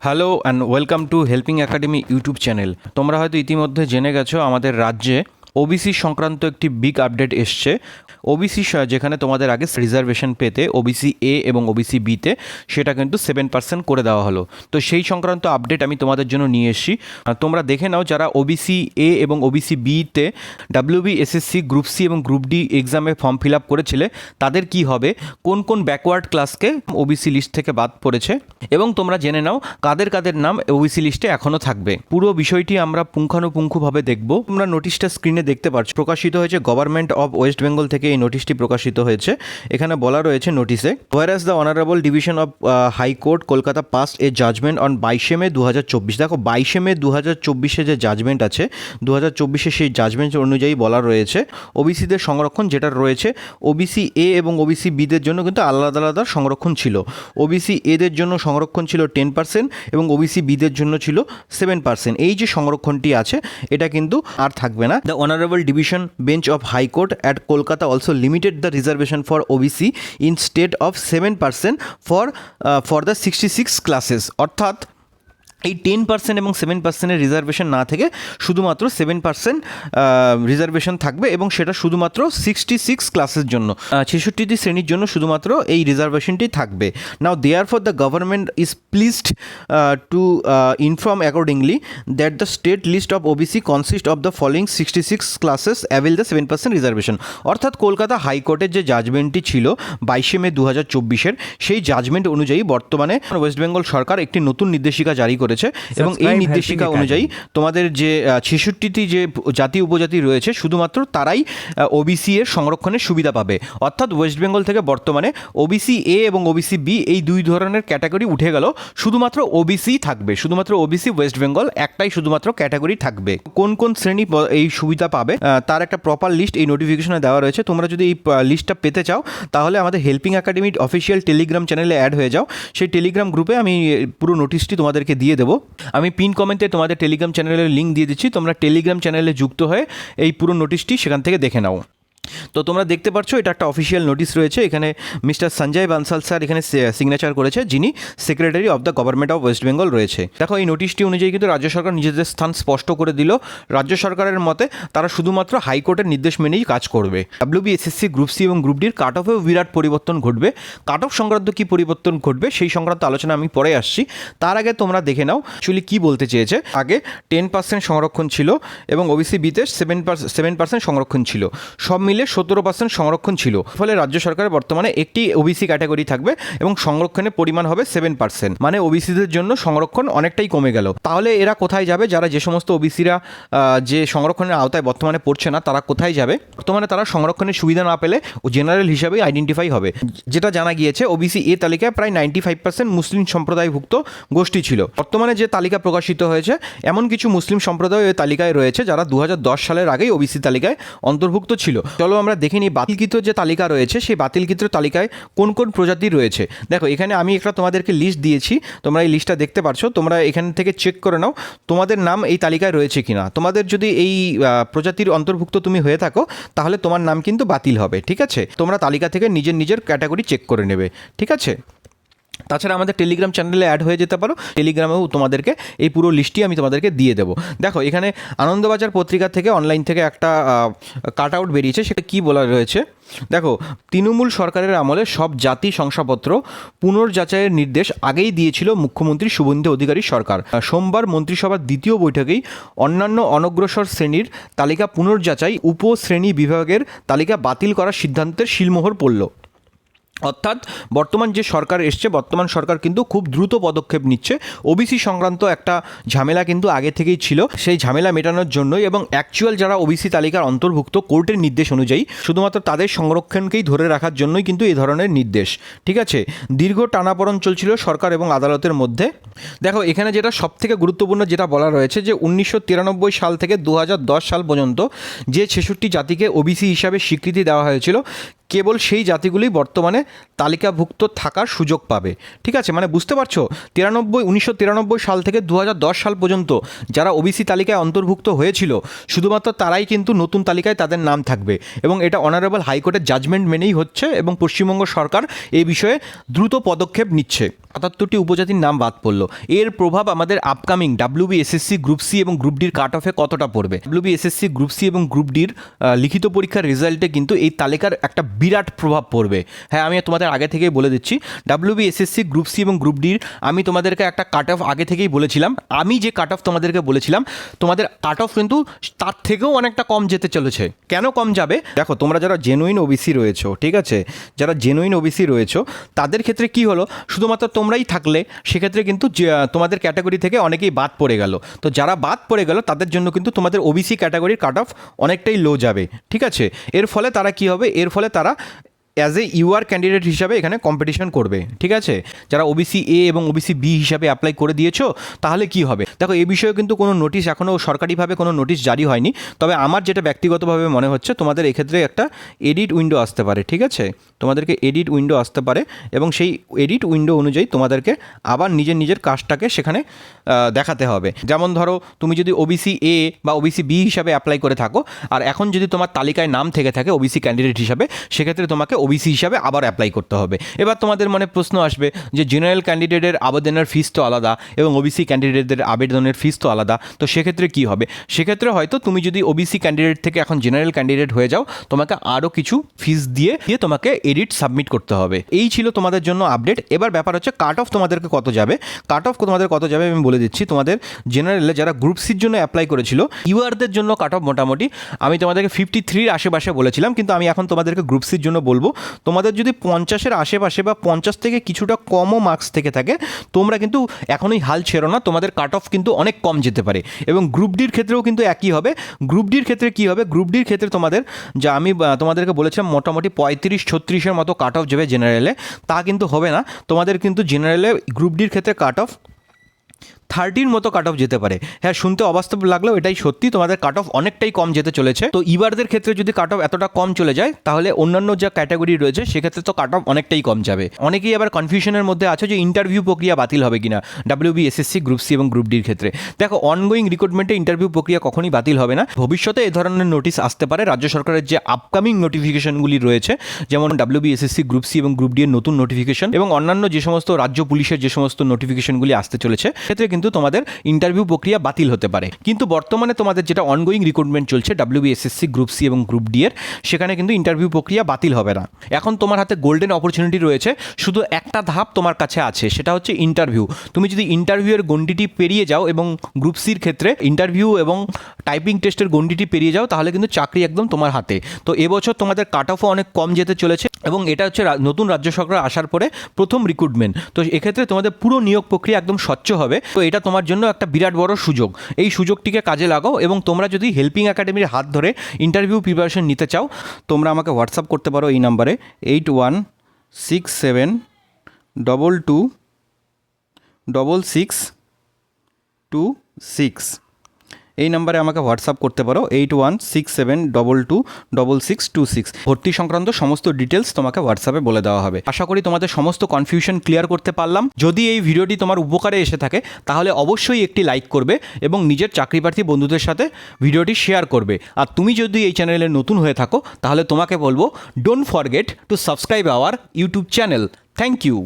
Hello and welcome to helping academy YouTube channel. তোমরা হয়তো ইতিমধ্যে জেনে গেছো আমাদের রাজ্যে ওবিসি সংক্রান্ত একটি বিগ আপডেট এসছে। ওবিসি যেখানে তোমাদের আগে রিজার্ভেশন পেতে ওবিসি এ এবং ওবিসি বিতে সেটা কিন্তু 7% করে দেওয়া হলো। তো সেই সংক্রান্ত আপডেট আমি তোমাদের জন্য নিয়ে এসেছি। তোমরা দেখে নাও যারা ওবিসি এ এবং ওবিসি বিতে WBSSC গ্রুপ সি এবং গ্রুপ ডি এক্সামে ফর্ম ফিল আপ করেছিলে তাদের কি হবে, কোন কোন ব্যাকওয়ার্ড ক্লাসকে ওবিসি লিস্ট থেকে বাদ পড়েছে, এবং তোমরা জেনে নাও কাদের কাদের নাম ওবিসি লিস্টে এখনও থাকবে। পুরো বিষয়টি আমরা পুঙ্খানুপুঙ্খভাবে দেখব। তোমরা নোটিশটা স্ক্রিনে দেখতে পাচ্ছ, প্রকাশিত হয়েছে গভর্নমেন্ট অফ ওয়েস্ট বেঙ্গল থেকে এই নোটিশটি প্রকাশিত হয়েছে। এখানে বলা রয়েছে নোটিশে, whereas the honourable division of high court Kolkata passed a judgement on 22 May 2024। দেখো 22 মে 2024 যে জাজমেন্ট আছে, 2024 সেই জাজমেন্ট অনুযায়ী বলা রয়েছে ওবিসিদের সংরক্ষণ যেটা রয়েছে ওবিসি এ এবং ওবিসি বিদের জন্য কিন্তু আলাদা আলাদা সংরক্ষণ ছিল। ওবিসি এদের জন্য সংরক্ষণ ছিল 10% এবং ওবিসি বিদের জন্য ছিল 7%। এই যে সংরক্ষণটি আছে এটা কিন্তু আর থাকবে না। The honourable division bench of high court at Kolkata also limited the reservation for OBC instead of 7% for the 66 classes. অর্থাৎ এই 10% এবং 7%-এর রিজার্ভেশন না থেকে শুধুমাত্র 7% রিজার্ভেশন থাকবে, এবং সেটা শুধুমাত্র 66 ক্লাসের জন্য, 66টি শ্রেণীর জন্য শুধুমাত্র এই রিজার্ভেশনটি থাকবে। Now therefore the government is pleased to inform accordingly that the state list of OBC consist of the following 66 classes avail the 7% reservation. অর্থাৎ কলকাতা হাইকোর্টের যে জাজমেন্টটি ছিল 22 মে 2024-এর, সেই জাজমেন্ট অনুযায়ী বর্তমানে ওয়েস্ট বেঙ্গল সরকার একটি নতুন নির্দেশিকা জারি করেছে, এবং এই নির্দেশিকা অনুযায়ী তোমাদের যে 66টি যে জাতি উপজাতি রয়েছে শুধুমাত্র তারাই ওবিসি এর সংরক্ষণের সুবিধা পাবে। অর্থাৎ ওয়েস্ট বেঙ্গল থেকে বর্তমানে ওবিসি এ এবং ওবিসি বি এই দুই ধরনের ক্যাটাগরি উঠে গেল, শুধুমাত্র ওবিসি থাকবে, শুধুমাত্র ওবিসি ওয়েস্ট বেঙ্গল একটাই শুধুমাত্র ক্যাটাগরি থাকবে। কোন কোন শ্রেণী এই সুবিধা পাবে তার একটা প্রপার লিস্ট এই নোটিফিকেশনে দেওয়া রয়েছে। তোমরা যদি এই লিস্টটা পেতে চাও তাহলে আমাদের হেল্পিং একাডেমির অফিসিয়াল টেলিগ্রাম চ্যানেলে অ্যাড হয়ে যাও। সেই টেলিগ্রাম গ্রুপে আমি পুরো নোটিশটি তোমাদেরকে দিয়ে দেবো। আমি পিন কমেন্টে তোমাদের টেলিগ্রাম চ্যানেলের লিঙ্ক দিয়ে দিচ্ছি, তোমরা টেলিগ্রাম চ্যানেলে যুক্ত হয়ে এই পুরো নোটিশটি সেখান থেকে দেখে নাও। তো তোমরা দেখতে পাচ্ছ এটা একটা অফিসিয়াল নোটিশ রয়েছে। এখানে মিস্টার সঞ্জয় বানসাল স্যার এখানে সিগনেচার করেছে, যিনি secretary of the government of West Bengal রয়েছে। দেখো এই নোটিশটি অনুযায়ী কিন্তু রাজ্য সরকার নিজেদের স্থান স্পষ্ট করে দিল। রাজ্য সরকারের মতে তারা শুধুমাত্র হাইকোর্টের নির্দেশ মেনেই কাজ করবে। WBSSC গ্রুপ সি এবং গ্রুপ ডির কাট অফেও বিরাট পরিবর্তন ঘটবে। কাট অফ সংক্রান্ত কী পরিবর্তন ঘটবে সেই সংক্রান্ত আলোচনা আমি পরে আসছি। তার আগে তোমরা দেখে নাও অ্যাকচুয়ালি কী বলতে চেয়েছে। আগে 10% সংরক্ষণ ছিল এবং ওবিসি বিতে 7% সংরক্ষণ ছিল, সব মিলে 17% সংরক্ষণ ছিল। ফলে রাজ্য সরকারের বর্তমানে একটি ওবিসি ক্যাটাগরি থাকবে এবং সংরক্ষণের পরিমাণ হবে 7%। মানে ওবিসিদের জন্য সংরক্ষণ অনেকটাই কমে গেল। তাহলে এরা কোথায় যাবে? যারা যে সমস্ত ওবিসিরা যে সংরক্ষণের আওতায় বর্তমানে পড়ছে না তারা কোথায় যাবে? বর্তমানে তারা সংরক্ষণের সুবিধা না পেলে জেনারেল হিসাবেই আইডেন্টিফাই হবে। যেটা জানা গিয়েছে ওবিসি এ তালিকায় প্রায় 95% মুসলিম সম্প্রদায়ভুক্ত গোষ্ঠী ছিল। বর্তমানে যে তালিকা প্রকাশিত হয়েছে এমন কিছু মুসলিম সম্প্রদায় ওই তালিকায় রয়েছে যারা 2010 সালের আগেই ওবিসি তালিকায় অন্তর্ভুক্ত ছিল। চলো আমরা দেখে নিই বাতিলকৃত যে তালিকা রয়েছে সেই বাতিলকৃত তালিকায় কোন কোন প্রজাতি রয়েছে। দেখো এখানে আমি একটা তোমাদেরকে লিস্ট দিয়েছি, তোমরা এই লিস্টটা দেখতে পাচ্ছ। তোমরা এখান থেকে চেক করে নাও তোমাদের নাম এই তালিকায় রয়েছে কিনা। তোমাদের যদি এই প্রজাতির অন্তর্ভুক্ত তুমি হয়ে থাকো তাহলে তোমার নাম কিন্তু বাতিল হবে, ঠিক আছে? তোমরা তালিকা থেকে নিজের ক্যাটাগরি চেক করে নেবে, ঠিক আছে? তাছাড়া আমাদের টেলিগ্রাম চ্যানেলে অ্যাড হয়ে যেতে পারো, টেলিগ্রামেও তোমাদেরকে এই পুরো লিস্টটি আমি তোমাদেরকে দিয়ে দেবো। দেখো এখানে আনন্দবাজার পত্রিকা থেকে অনলাইন থেকে একটা কাট আউট বেরিয়েছে, সেটা কী বলা রয়েছে দেখো। তৃণমূল সরকারের আমলে সব জাতি শংসাপত্র পুনর্যাচাইয়ের নির্দেশ আগেই দিয়েছিল মুখ্যমন্ত্রী শুভেন্দু অধিকারী সরকার। সোমবার মন্ত্রিসভার দ্বিতীয় বৈঠকেই অন্যান্য অনগ্রসর শ্রেণীর তালিকা পুনর্যাচাই উপশ্রেণী বিভাগের তালিকা বাতিল করার সিদ্ধান্তের শিলমোহর পড়ল। অর্থাৎ বর্তমান যে সরকার এসছে, বর্তমান সরকার কিন্তু খুব দ্রুত পদক্ষেপ নিচ্ছে। ওবিসি সংক্রান্ত একটা ঝামেলা কিন্তু আগে থেকেই ছিল, সেই ঝামেলা মেটানোর জন্যই এবং অ্যাকচুয়াল যারা ওবিসি তালিকার অন্তর্ভুক্ত কোর্টের নির্দেশ অনুযায়ী শুধুমাত্র তাদের সংরক্ষণকেই ধরে রাখার জন্যই কিন্তু এই ধরনের নির্দেশ, ঠিক আছে? দীর্ঘ টানাপোড়েন চলছিল সরকার এবং আদালতের মধ্যে। দেখো এখানে যেটা সবথেকে গুরুত্বপূর্ণ যেটা বলা রয়েছে যে 1993 সাল থেকে 2010 সাল পর্যন্ত যে 66 জাতিকে ওবিসি হিসাবে স্বীকৃতি দেওয়া হয়েছিল, কেবল সেই জাতিগুলি বর্তমানে তালিকাভুক্ত থাকার সুযোগ পাবে। ঠিক আছে, মানে বুঝতে পারছো, 1993 সাল থেকে 2010 সাল পর্যন্ত যারা ওবিসি তালিকায় অন্তর্ভুক্ত হয়েছিল শুধুমাত্র তারাই কিন্তু নতুন তালিকায় তাদের নাম থাকবে, এবং এটা অনারেবল হাইকোর্টের জাজমেন্ট মেনেই হচ্ছে, এবং পশ্চিমবঙ্গ সরকার এই বিষয়ে দ্রুত পদক্ষেপ নিচ্ছে। ৭৭টি উপজাতির নাম বাদ পড়লো, এর প্রভাব আমাদের আপকামিং WBSSC গ্রুপ সি এবং গ্রুপ ডির কাট অফে কতটা পড়বে? WBSSC গ্রুপ সি এবং গ্রুপ ডির লিখিত পরীক্ষার রেজাল্টে কিন্তু এই তালিকার একটা বিরাট প্রভাব পড়বে। হ্যাঁ, আমি তোমাদের আগে থেকেই বলে দিচ্ছি, WBSSC গ্রুপ সি এবং গ্রুপ ডির আমি তোমাদেরকে একটা কাট অফ আগে থেকেই বলেছিলাম। আমি যে কাট অফ তোমাদেরকে বলেছিলাম, তোমাদের কাট অফ কিন্তু তার থেকেও অনেকটা কম যেতে চলেছে। কেন কম যাবে? দেখো, তোমরা যারা জেনুইন ওবিসি রয়েছো, ঠিক আছে, যারা জেনুইন ওবিসি রয়েছো তাদের ক্ষেত্রে কি হলো, শুধুমাত্র তোমরাই থাকলে সেক্ষেত্রে কিন্তু তোমাদের ক্যাটাগরি থেকে অনেকেই বাদ পড়ে গেল। তো যারা বাদ পড়ে গেল তাদের জন্য কিন্তু তোমাদের ওবিসি ক্যাটাগরির কাট অফ অনেকটাই লো যাবে। ঠিক আছে, এর ফলে তারা কি হবে, এর ফলে তারা অ্যাজ এ ইউআর ক্যান্ডিডেট হিসাবে এখানে কম্পিটিশন করবে। ঠিক আছে, যারা ওবিসি এ এবং ওবিসি বি হিসাবে অ্যাপ্লাই করে দিয়েছো, তাহলে কি হবে? দেখো, এই বিষয়ে কিন্তু কোনো নোটিশ এখনও সরকারিভাবে কোনো নোটিশ জারি হয়নি, তবে আমার যেটা ব্যক্তিগতভাবে মনে হচ্ছে তোমাদের এক্ষেত্রে একটা এডিট উইন্ডো আসতে পারে। ঠিক আছে, তোমাদেরকে এডিট উইন্ডো আসতে পারে, এবং সেই এডিট উইন্ডো অনুযায়ী তোমাদেরকে আবার নিজের কাজটাকে সেখানে দেখাতে হবে। যেমন ধরো, তুমি যদি ওবিসি এ বা ওবিসি বি হিসাবে অ্যাপ্লাই করে থাকো, আর এখন যদি তোমার তালিকায় নাম থেকে থাকে ওবিসি ক্যান্ডিডেট হিসাবে, সেক্ষেত্রে তোমাকে ওবিসি হিসাবে আবার অ্যাপ্লাই করতে হবে। এবার তোমাদের মনে প্রশ্ন আসবে যে জেনারেল ক্যান্ডিডেটের আবেদনের ফিস তো আলাদা এবং ওবিসি ক্যান্ডিডেটদের আবেদনের ফিস তো আলাদা, তো সেক্ষেত্রে কী হবে? সেক্ষেত্রে হয়তো তুমি যদি ওবিসি ক্যান্ডিডেট থেকে এখন জেনারেল ক্যান্ডিডেট হয়ে যাও, তোমাকে আরও কিছু ফিস দিয়ে তোমাকে এডিট সাবমিট করতে হবে। এই ছিল তোমাদের জন্য আপডেট। এবার ব্যাপার হচ্ছে কাট অফ তোমাদেরকে কত যাবে। কাট অফ তোমাদের কত যাবে আমি বলে দিচ্ছি। তোমাদের জেনারেলে যারা গ্রুপ সির জন্য অ্যাপ্লাই করেছিল, ইউআরদের জন্য কাট অফ মোটামুটি আমি তোমাদেরকে 53 আশেপাশে বলেছিলাম, কিন্তু আমি এখন তোমাদেরকে গ্রুপ সির জন্য বলবো, তোমাদের যদি 50-এর আশেপাশে বা 50 থেকে কিছুটা কমও মার্কস থেকে থাকে, তোমরা কিন্তু এখনই হাল ছেড়ো না, তোমাদের কাট অফ কিন্তু অনেক কম যেতে পারে। এবং গ্রুপ ডির ক্ষেত্রেও কিন্তু একই হবে। গ্রুপ ডির ক্ষেত্রে কী হবে? গ্রুপ ডির ক্ষেত্রে তোমাদের যা আমি তোমাদেরকে বলেছিলাম মোটামুটি 35-36-এর মতো কাট অফ যাবে জেনারেলে, তা কিন্তু হবে না। তোমাদের কিন্তু জেনারেলে গ্রুপ ডির ক্ষেত্রে কাট অফ 30 মতো কাট অফ যেতে পারে। হ্যাঁ, শুনতে অবাস্তব লাগলেও এটাই সত্যি, তোমাদের কাট অফ অনেকটাই কম যেতে চলেছে। তো ইবারদের ক্ষেত্রে যদি কাট অফ এতটা কম চলে যায়, তাহলে অন্যান্য যা ক্যাটাগরি রয়েছে সেক্ষেত্রে তো কাট অফ অনেকটাই কম যাবে। অনেকেই আবার কনফিউশনের মধ্যে আছে যে ইন্টারভিউ প্রক্রিয়া বাতিল হবে কিনা WBSSC গ্রুপ সি এবং গ্রুপ ডির ক্ষেত্রে। দেখো, অনগোয়িং রিক্রুটমেন্টে ইন্টারভিউ প্রক্রিয়া কখনই বাতিল হবে না। ভবিষ্যতে এ ধরনের নোটিশ আসতে পারে। রাজ্য সরকারের যে আপকামিং নোটিফিকেশনগুলি রয়েছে, যেমন WBSSC গ্রুপ সি এবং গ্রুপ ডি এর নতুন নোটিফিকেশন এবং অন্যান্য যে সমস্ত রাজ্য পুলিশের যে সমস্ত নোটিফিকেশনগুলি আসতে চলেছে, ক্ষেত্রে কিন্তু তোমাদের ইন্টারভিউ প্রক্রিয়া বাতিল হতে পারে। কিন্তু বর্তমানে তোমাদের যেটা অনগোয়িং রিক্রুটমেন্ট চলছে WBSSC গ্রুপ সি এবং গ্রুপ ডি এর, সেখানে কিন্তু ইন্টারভিউ প্রক্রিয়া বাতিল হবে না। এখন তোমার হাতে গোল্ডেন অপরচুনিটি রয়েছে, শুধু একটা ধাপ তোমার কাছে আছে, সেটা হচ্ছে ইন্টারভিউ। তুমি যদি ইন্টারভিউয়ের গণ্ডিটি পেরিয়ে যাও এবং গ্রুপ সির ক্ষেত্রে ইন্টারভিউ এবং টাইপিং টেস্টের গণ্ডিটি পেরিয়ে যাও, তাহলে কিন্তু চাকরি একদম তোমার হাতে। তো এবছর তোমাদের কাট অফও অনেক কম যেতে চলেছে, এবং এটা হচ্ছে নতুন রাজ্য সরকার আসার পরে প্রথম রিক্রুটমেন্ট। তো এক্ষেত্রে তোমাদের পুরো নিয়োগ প্রক্রিয়া একদম স্বচ্ছ হবে। তো এটা তোমার জন্য একটা বিরাট বড় সুযোগ। এই সুযোগটিকে কাজে লাগাও, এবং তোমরা যদি হেল্পিং একাডেমির হাত ধরে ইন্টারভিউ প্রিপারেশন নিতে চাও, তোমরা আমাকে হোয়াটসঅ্যাপ করতে পারো এই নাম্বারে 8167226626। এই নাম্বারে আমাকে হোয়াটসঅ্যাপ করতে পারো 8167226626। ভর্তি সংক্রান্ত সমস্ত ডিটেলস তোমাকে হোয়াটসঅ্যাপে বলে দেওয়া হবে। আশা করি তোমাদের সমস্ত কনফিউশন ক্লিয়ার করতে পারলাম। যদি এই ভিডিওটি তোমার উপকারে এসে থাকে, তাহলে অবশ্যই একটি লাইক করবে এবং নিজের চাকরিপ্রার্থী বন্ধুদের সাথে ভিডিওটি শেয়ার করবে। আর তুমি যদি এই চ্যানেলে নতুন হয়ে থাকো, তাহলে তোমাকে বলবো, don't forget to subscribe our YouTube channel. Thank you.